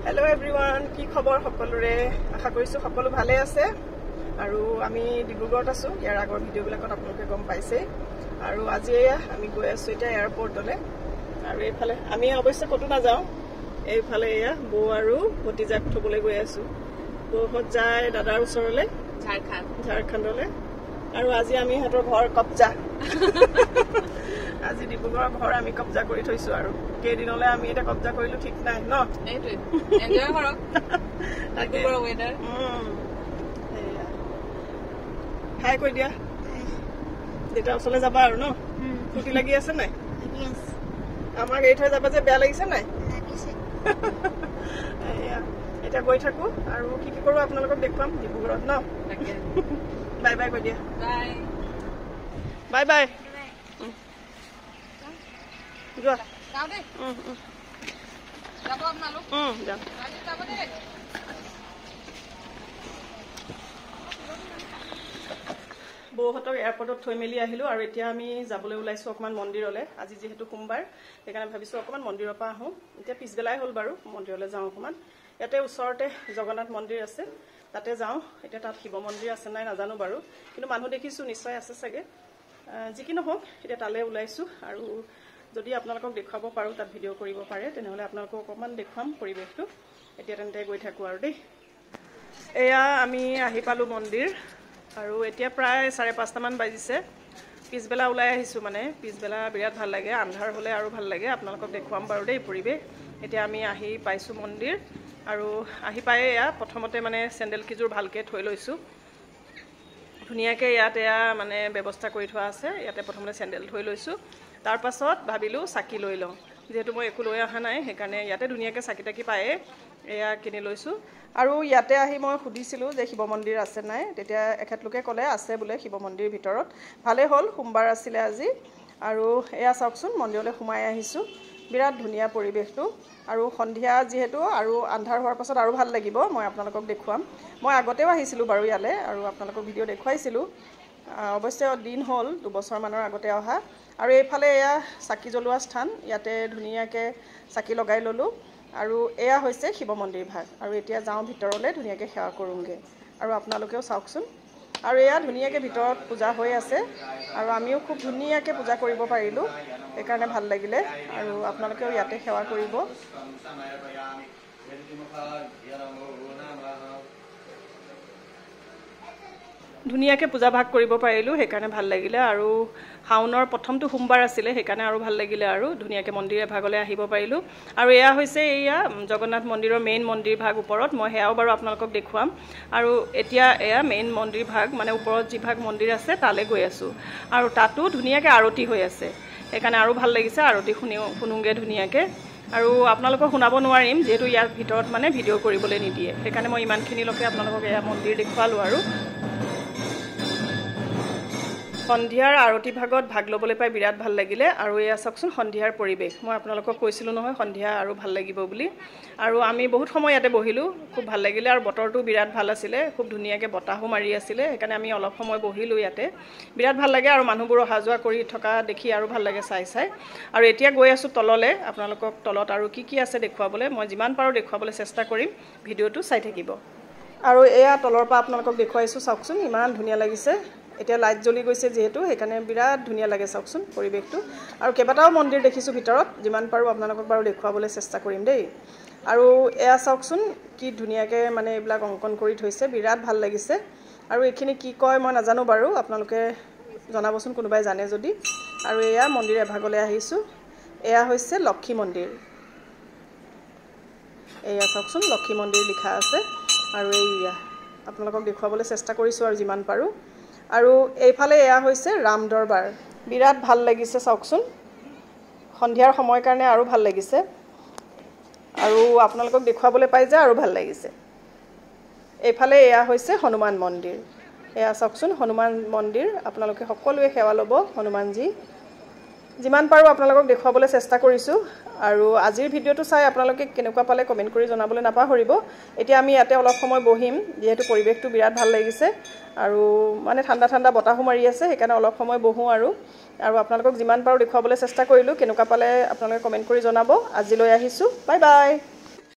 Hello everyone, কি খবৰ সকলোৰে আশা কৰিছো সকলো ভালে আছে আৰু আমি ডিব্ৰুগড়ত আছো ইয়াৰ আগৰ ভিডিও বিলাকত আপোনালোকে গম পাইছে আৰু আজি আমি গৈ আছো এটা এয়াৰপৰ্টলে আৰু এইফালে আমি অৱশ্যে কতো না যাও এইফালে বৌ আৰু ভতিজাক থবলৈ গৈ আছো বৌহত যায় দাদাৰ ওচৰলে ঝাৰখণ্ডলে আৰু আজি আমি হাতৰ ঘৰ কবজা আজি ডিব্ৰুগড়ৰ ঘৰ আমি কবজা কৰি থৈছো আৰু কেইদিনলে আমি এটা কবজা কৰিলো ঠিক নাই ন এইটো এনজয় কৰক ডিব্ৰুগড়ৰ ওয়েদাৰ হাই কৈ দিয়া দেউতাৰ ওচৰলৈ যাবা আৰু ন ফুটি লাগি আছে নাই আমাক এই থৈ যাবা যে বেয়া লাগিছে নাই এতিয়া গৈ থাকো আৰু কি কি কৰো আপোনালোকক দেখুৱাম ডিব্ৰুগড়ত ন বাই বাই কৈ দিয়া বাই বাই যোৱা যাও দে যাব আপোনালোক যাম যাব দে বৌহতক এয়াৰপৰ্টত থৈ মেলি আহিলো আৰু এতিয়া আমি যাবলৈ ওলাইছো অকমান মন্দিৰলৈ আজি যেহেতু সোমবাৰ সেইকাৰণে ভাবিছো অকমান মন্দিৰৰ পৰা আহো এতিয়া পিছবেলাই হ'ল বাৰু মন্দিৰলৈ যাওঁ অকমান ইয়াতে ওচৰতে জগন্নাথ মন্দিৰ আছে তাতে যাওঁ এতিয়া তাত শিৱ মন্দিৰ আছে নাই নাজানো বাৰু কিন্তু মানুহ দেখিছো নিশ্চয় আছে চাগে যি কি নহওক এতিয়া তালৈ ওলাইছো আৰু যদি আপোনালোকক দেখাব পাৰো তাত ভিডিও কৰিব পাৰে তেনেহলে আপোনালোকক অকমান দেখুৱাম পৰিবেশটো এতিয়া তেন্তে গৈ থাকো আৰু দেই এয়া আমি আহি পালো মন্দিৰ আৰু এতিয়া প্ৰায় 5:30 মান বাজিছে পিছবেলা ওলাই আহিছো মানে পিছবেলা বিৰাট ভাল লাগে আন্ধাৰ হলে আৰু ভাল লাগে আপোনালোকক দেখুৱাম বাৰু দেই পৰিবেশ এতিয়া আমি আহি পাইছো মন্দিৰ আৰু আহি পায়ে এয়া প্ৰথমতে মানে চেন্ডেল কিজোৰ ভালকে থৈ লৈছো ধুনিয়াকে ইয়াতে মানে ব্যৱস্থা কৰি থোৱা আছে ইয়াতে প্ৰথমতে চেন্ডেল থৈ লৈছো তাৰ পাছত ভাবিলো চাকি লৈ লওঁ যেহেতু মই একো লৈ অহা নাই সেইকাৰণে ইয়াতে ধুনিয়াকে চাকি টাকি পায়ে এয়া কিনি লৈছো আৰু ইয়াতে আহি মই সুধিছিলো যে শিৱ মন্দিৰ আছে নাই তেতিয়া এখেতলোকে ক'লে আছে বোলে শিৱ মন্দিৰৰ ভিতৰত ভালে হ'ল সোমবাৰ আছিলে আজি আৰু এয়া চাওকচোন মন্দিৰলৈ সোমাই আহিছো বিৰাট ধুনিয়া পৰিবেশটো আৰু সন্ধিয়া যেহেতু আৰু আন্ধাৰ হোৱাৰ পাছত আৰু ভাল লাগিব মই আপোনালোকক দেখুৱাম মই আগতেও আহিছিলো বাৰু ইয়ালে আৰু আপোনালোকক ভিডিও দেখুৱাইছিলো অৱশ্যে দিন হ'ল 2 বছৰ মানৰ আগতে অহা আৰু এইফালে এয়া চাকি জ্বলোৱা স্থান ইয়াতে ধুনিয়াকে চাকি লগাই ললো আৰু এয়া হৈছে শিৱ মন্দিৰ ভাগ আৰু এতিয়া যাওঁ ভিতৰলৈ ধুনিয়াকে সেৱা কৰোঁগে আৰু আপোনালোকেও চাওকচোন আৰু এয়া ধুনিয়াকে ভিতৰত পূজা হৈ আছে আৰু আমিও খুব ধুনিয়াকে পূজা কৰিব পাৰিলো এইকাৰণে ভাল লাগিলে আৰু আপোনালোকেও ইয়াতে সেৱা কৰিব ধুনিয়াকে পূজা ভাগ কৰিব পাৰিলো সেইকাৰণে ভাল লাগিলে আৰু হাউনৰ প্ৰথমটো সোমবাৰ আছিলে সেইকাৰণে আৰু ভাল লাগিলে আৰু ধুনিয়াকে মন্দিৰ ভাগলৈ আহিব পাৰিলো আৰু এয়া হৈছে এয়া জগন্নাথ মন্দিৰৰ মেইন মন্দিৰ ভাগ ওপৰত মই হেয়াও বাৰু আপোনালোকক দেখুৱাম আৰু এতিয়া এয়া মেইন মন্দিৰ ভাগ মানে ওপৰত যি ভাগ মন্দিৰ আছে তালে গৈ আছো আৰু তাতো ধুনিয়াকে আৰতি হৈ আছে সেইকাৰণে আৰু ভাল লাগিছে আৰতি শুনুগে ধুনিয়াকে আৰু আপোনালোকক শুনাব নোৱাৰিম যেহেতু ইয়াৰ ভিতৰত মানে ভিডিও কৰিবলৈ নিদিয়ে সেইকাৰণে মই ইমানখিনিলৈকে আপোনালোকক এয়া মন্দিৰ দেখুৱালো আৰু সন্ধিয়াৰ আৰতি ভাগত ভাগ ল'বলৈ পাই বিৰাট ভাল লাগিলে আৰু এয়া চাওকচোন সন্ধিয়াৰ পৰিবেশ মই আপোনালোকক কৈছিলো নহয় সন্ধিয়া আৰু ভাল লাগিব বুলি আৰু আমি বহুত সময় ইয়াতে বহিলো খুব ভাল লাগিলে আৰু বতৰটো বিৰাট ভাল আছিলে খুব ধুনিয়াকে বতাহো মাৰি আছিলে সেইকাৰণে আমি অলপ সময় বহিলো ইয়াতে বিৰাট ভাল লাগে আৰু মানুহবোৰ অহা যোৱা কৰি থকা দেখি আৰু ভাল লাগে চাই আৰু এতিয়া গৈ আছো তললে আপোনালোকক তলত আৰু কি আছে দেখুৱাবলৈ মই যিমান পাৰো দেখুৱাবলৈ চেষ্টা কৰিম ভিডিওটো চাই থাকিব আৰু এয়া তলৰ পৰা আপোনালোকক দেখুৱাইছো চাওকচোন ইমান ধুনিয়া লাগিছে এতিয়া লাইট জ্বলি গৈছে যেহেতু সেইকাৰণে বিৰাট ধুনিয়া লাগে চাওকচোন পৰিবেশটো আৰু কেইবাটাও মন্দিৰ দেখিছো ভিতৰত যিমান পাৰো আপোনালোকক বাৰু দেখুৱাবলৈ চেষ্টা কৰিম দেই আৰু এয়া চাওকচোন কি ধুনিয়াকে মানে এইবিলাক অংকন কৰি থৈছে বিৰাট ভাল লাগিছে আৰু এইখিনি কি কয় মই নাজানো বাৰু আপোনালোকে জনাবচোন কোনোবাই জানে যদি আৰু এয়া মন্দিৰ এভাগলৈ আহিছো এয়া হৈছে লক্ষ্মী মন্দিৰ এয়া চাওকচোন লক্ষ্মী মন্দিৰ লিখা আছে আৰু এয়া আপোনালোকক দেখুৱাবলৈ চেষ্টা কৰিছো আৰু যিমান পাৰো আৰু এইফালে এয়া হৈছে ৰাম দৰবাৰ বিৰাট ভাল লাগিছে চাওকচোন সন্ধিয়াৰ সময় কাৰণে আৰু ভাল লাগিছে আৰু আপোনালোকক দেখুৱাবলৈ পাই যে আৰু ভাল লাগিছে এইফালে এয়া হৈছে হনুমান মন্দিৰ এয়া চাওকচোন হনুমান মন্দিৰ আপোনালোকে সকলোৱে সেৱা ল'ব হনুমানজী যিমান পাৰো আপোনালোকক দেখুৱাবলৈ চেষ্টা কৰিছো আৰু আজিৰ ভিডিওটো চাই আপোনালোকে কেনেকুৱা পালে কমেন্ট কৰি জনাবলৈ নাপাহৰিব এতিয়া আমি ইয়াতে অলপ সময় বহিম যেহেতু পৰিবেশটো বিৰাট ভাল লাগিছে আৰু মানে ঠাণ্ডা ঠাণ্ডা বতাহো মাৰি আছে সেইকাৰণে অলপ সময় বহো আৰু আপোনালোকক যিমান পাৰো দেখুৱাবলৈ চেষ্টা কৰিলো কেনেকুৱা পালে আপোনালোকে কমেন্ট কৰি জনাব আজিলৈ আহিছো বাই বাই